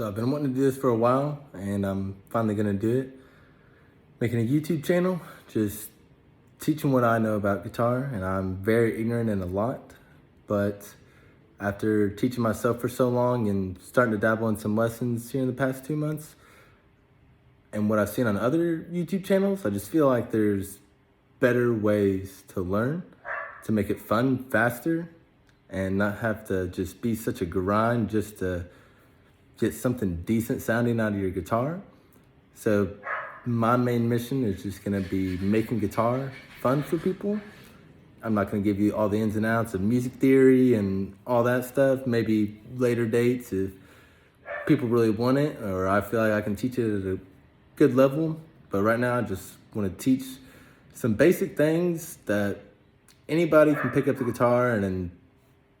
So I've been wanting to do this for a while, and I'm finally gonna do it. Making a YouTube channel, just teaching what I know about guitar, and I'm very ignorant in a lot, but after teaching myself for so long and starting to dabble in some lessons here in the past 2 months, and what I've seen on other YouTube channels, I just feel like there's better ways to learn, to make it fun faster, and not have to just be such a grind just to get something decent sounding out of your guitar. So my main mission is just gonna be making guitar fun for people. I'm not gonna give you all the ins and outs of music theory and all that stuff. Maybe later dates if people really want it, or I feel like I can teach it at a good level. But right now I just wanna teach some basic things that anybody can pick up the guitar and in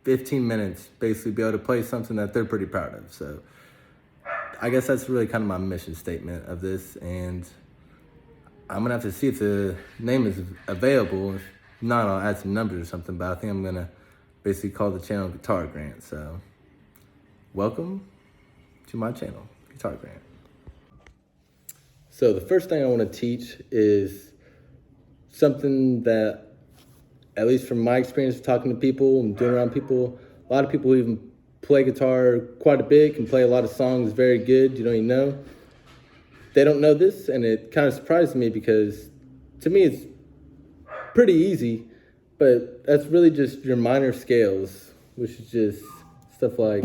15 minutes basically be able to play something that they're pretty proud of. So I guess that's really kind of my mission statement of this, and I'm gonna have to see if the name is available. If not, I'll add some numbers or something, but I think I'm gonna basically call the channel Guitar Grant. So welcome to my channel, Guitar Grant. So the first thing I wanna teach is something that, at least from my experience talking to people and doing around people, a lot of people who even play guitar quite a bit, can play a lot of songs very good, you don't even know. They don't know this, and it kind of surprised me because to me it's pretty easy, but that's really just your minor scales, which is just stuff like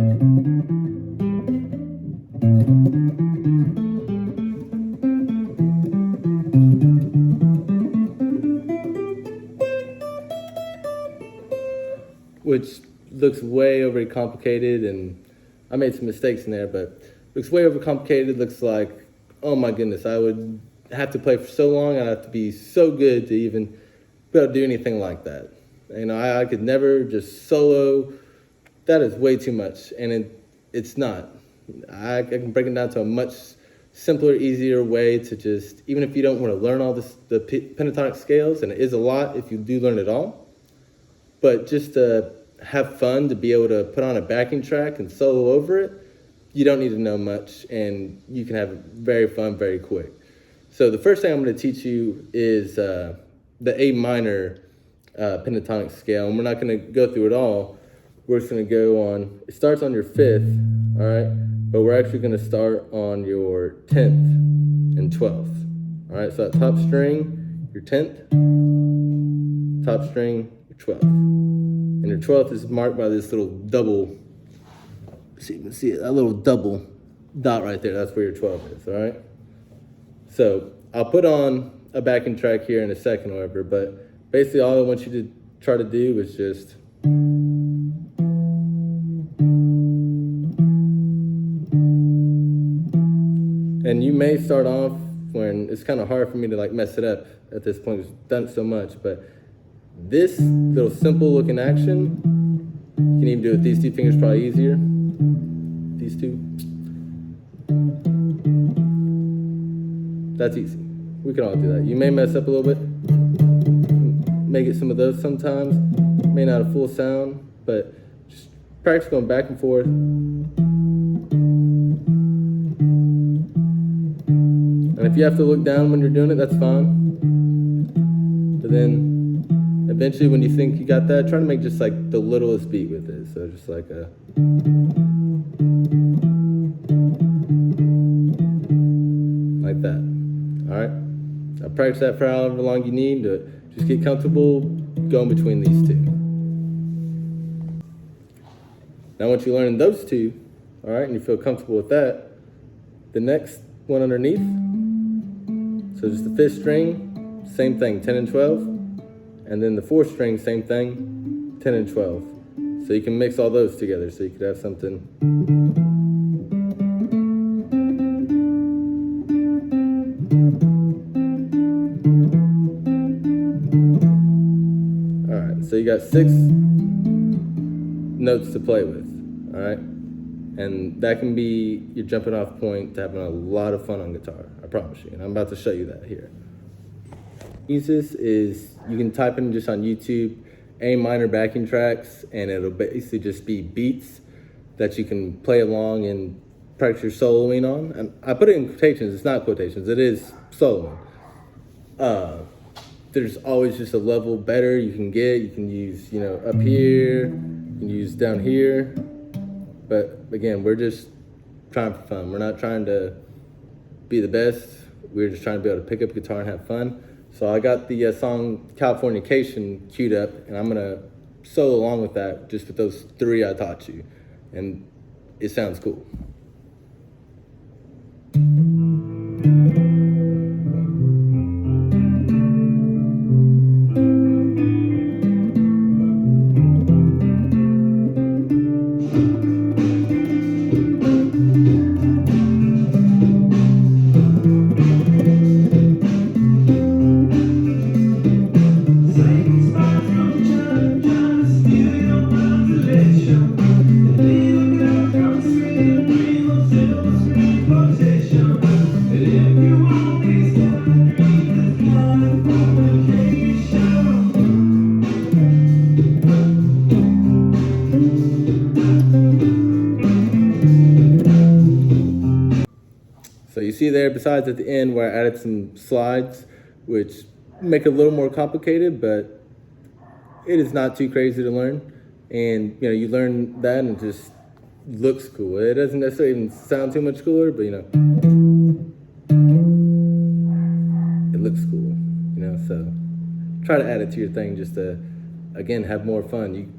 which looks way overly complicated, and I made some mistakes in there, but looks way overcomplicated. Looks like, oh my goodness, I would have to play for so long, I'd have to be so good to even be able to do anything like that. You know, I could never just solo. That is way too much, and it's not. I can break it down to a much simpler, easier way to just, even if you don't want to learn all this, the pentatonic scales, and it is a lot if you do learn it all, but just to have fun, to be able to put on a backing track and solo over it, you don't need to know much, and you can have it very fun, very quick. So the first thing I'm going to teach you is the A minor pentatonic scale, and we're not going to go through it all. We're just going to go on, it starts on your 5th, all right? But we're actually going to start on your 10th and 12th, all right? So that top string, your 10th, top string, your 12th. And your 12th is marked by this little double, so you can see it, that little double dot right there. That's where your 12 is, all right? So I'll put on a backing track here in a second or whatever, but basically all I want you to try to do is just and you may start off when it's kind of hard for me to like mess it up at this point, because I've done it so much, but this little simple looking action, you can even do it with these two fingers, probably easier. These two. That's easy. We can all do that. You may mess up a little bit, may get some of those sometimes, may not have full sound, but just practice going back and forth. And if you have to look down when you're doing it, that's fine. But then eventually when you think you got that, try to make just like the littlest beat with it. So just like a, like that. All right. Now practice that for however long you need to just get comfortable going between these two. Now once you learn those two, all right, and you feel comfortable with that, the next one underneath, so just the 5th string, same thing, 10 and 12. And then the 4th string, same thing, 10 and 12. So you can mix all those together, so you could have something. All right, so you got 6 notes to play with, all right? And that can be your jumping off point to having a lot of fun on guitar, I promise you. And I'm about to show you that here. This is, you can type in just on YouTube, A minor backing tracks, and it'll basically just be beats that you can play along and practice your soloing on. And I put it in quotations. It's not quotations. It is soloing. There's always just a level better you can get. You can use, up here. You can use down here. But again, we're just trying for fun. We're not trying to be the best. We're just trying to be able to pick up a guitar and have fun. So I got the song Californication queued up, and I'm gonna solo along with that, just with those 3 I taught you. And it sounds cool. So you see there, besides at the end where I added some slides, which make it a little more complicated, but it is not too crazy to learn. And you learn that and it just looks cool. It doesn't necessarily even sound too much cooler, but it looks cool. So try to add it to your thing just to, again, have more fun.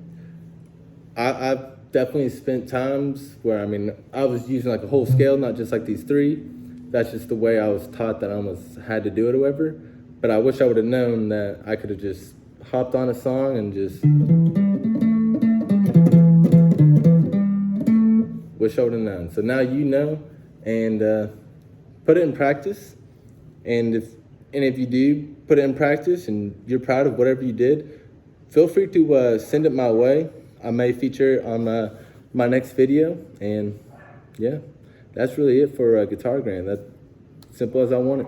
I've definitely spent times where, I was using like a whole scale, not just like these 3. That's just the way I was taught that I almost had to do it or whatever. But I wish I would have known that I could have just hopped on a song and just, wish I would have known. So now you know, and put it in practice. And if you do put it in practice and you're proud of whatever you did, feel free to send it my way. I may feature it on my next video. And yeah, that's really it for Guitar Grand. That's simple as I want it.